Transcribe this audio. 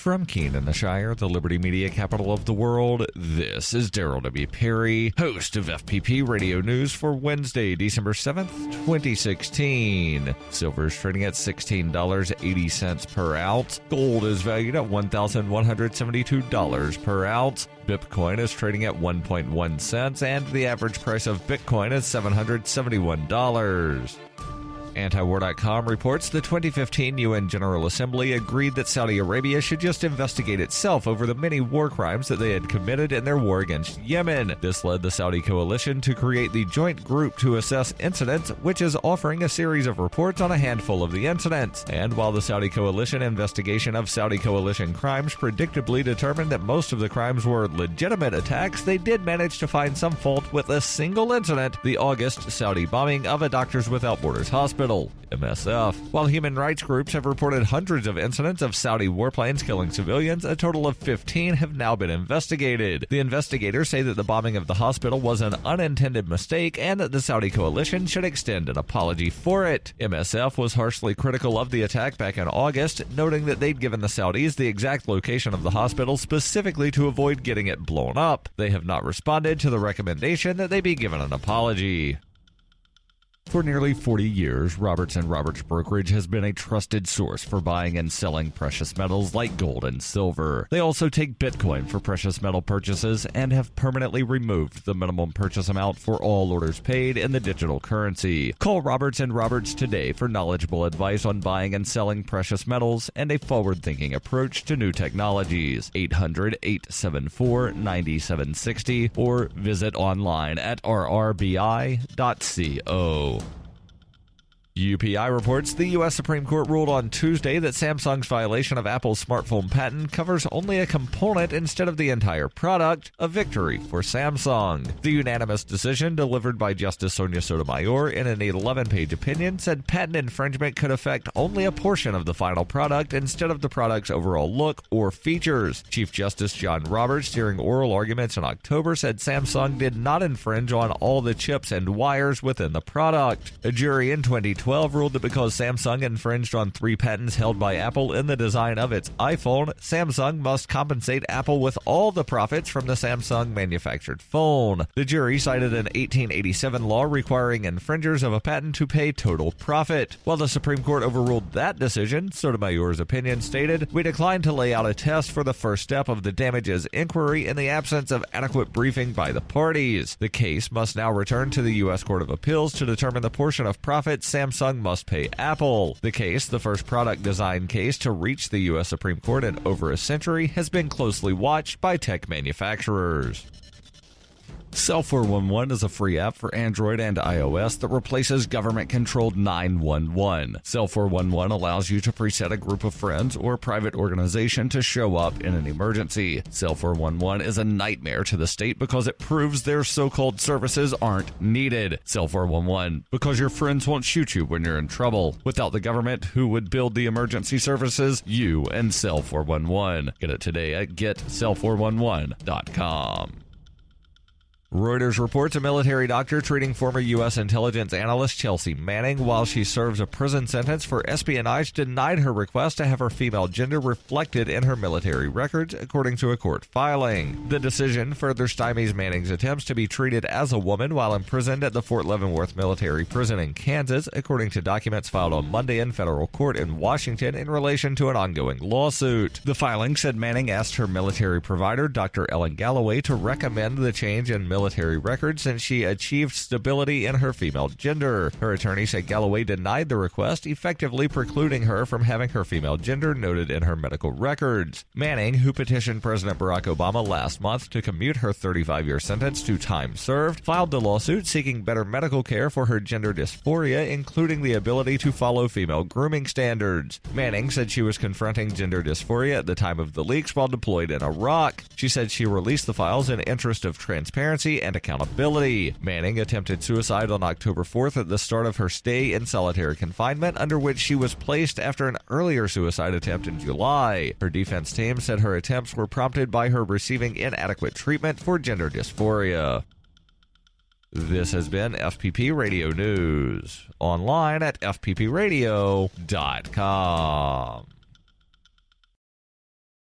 From Keene in the Shire, the Liberty Media capital of the world, this is Daryl W. Perry, host of FPP Radio News for Wednesday, December 7th, 2016. Silver is trading at $16.80 per ounce. Gold is valued at $1,172 per ounce. Bitcoin is trading at 1.1 cents, and the average price of Bitcoin is $771. Antiwar.com reports the 2015 UN General Assembly agreed that Saudi Arabia should just investigate itself over the many war crimes that they had committed in their war against Yemen. This led the Saudi coalition to create the Joint Group to Assess Incidents, which is offering a series of reports on a handful of the incidents. And while the Saudi coalition investigation of Saudi coalition crimes predictably determined that most of the crimes were legitimate attacks, they did manage to find some fault with a single incident, the August Saudi bombing of a Doctors Without Borders hospital. MSF. While human rights groups have reported hundreds of incidents of Saudi warplanes killing civilians, a total of 15 have now been investigated. The investigators say that the bombing of the hospital was an unintended mistake and that the Saudi coalition should extend an apology for it. MSF was harshly critical of the attack back in August, noting that they'd given the Saudis the exact location of the hospital specifically to avoid getting it blown up. They have not responded to the recommendation that they be given an apology. For nearly 40 years, Roberts & Roberts Brokerage has been a trusted source for buying and selling precious metals like gold and silver. They also take Bitcoin for precious metal purchases and have permanently removed the minimum purchase amount for all orders paid in the digital currency. Call Roberts & Roberts today for knowledgeable advice on buying and selling precious metals and a forward-thinking approach to new technologies. 800-874-9760 or visit online at rrbi.co. UPI reports the U.S. Supreme Court ruled on Tuesday that Samsung's violation of Apple's smartphone patent covers only a component instead of the entire product, a victory for Samsung. The unanimous decision, delivered by Justice Sonia Sotomayor in an 11-page opinion, said patent infringement could affect only a portion of the final product instead of the product's overall look or features. Chief Justice John Roberts, during oral arguments in October, said Samsung did not infringe on all the chips and wires within the product. A jury in 2012 ruled that because Samsung infringed on 3 patents held by Apple in the design of its iPhone, Samsung must compensate Apple with all the profits from the Samsung manufactured phone. The jury cited an 1887 law requiring infringers of a patent to pay total profit. While the Supreme Court overruled that decision, Sotomayor's opinion stated, "We declined to lay out a test for the first step of the damages inquiry in the absence of adequate briefing by the parties. The case must now return to the U.S. Court of Appeals to determine the portion of profit Samsung must pay Apple." The case, the first product design case to reach the U.S. Supreme Court in over a century, has been closely watched by tech manufacturers. Cell 411 is a free app for Android and iOS that replaces government-controlled 911. Cell 411 allows you to preset a group of friends or private organization to show up in an emergency. Cell 411 is a nightmare to the state because it proves their so-called services aren't needed. Cell 411, because your friends won't shoot you when you're in trouble. Without the government, who would build the emergency services? You and Cell 411. Get it today at getcell411.com. Reuters reports a military doctor treating former U.S. intelligence analyst Chelsea Manning while she serves a prison sentence for espionage denied her request to have her female gender reflected in her military records, according to a court filing. The decision further stymies Manning's attempts to be treated as a woman while imprisoned at the Fort Leavenworth Military Prison in Kansas, according to documents filed on Monday in federal court in Washington in relation to an ongoing lawsuit. The filing said Manning asked her military provider, Dr. Ellen Galloway, to recommend the change in military records since she achieved stability in her female gender. Her attorney said Galloway denied the request, effectively precluding her from having her female gender noted in her medical records. Manning, who petitioned President Barack Obama last month to commute her 35-year sentence to time served, filed the lawsuit seeking better medical care for her gender dysphoria, including the ability to follow female grooming standards. Manning said she was confronting gender dysphoria at the time of the leaks while deployed in Iraq. She said she released the files in interest of transparency and accountability. Manning attempted suicide on October 4th at the start of her stay in solitary confinement, under which she was placed after an earlier suicide attempt in July. Her defense team said her attempts were prompted by her receiving inadequate treatment for gender dysphoria. This has been FPP Radio News, online at fppradio.com.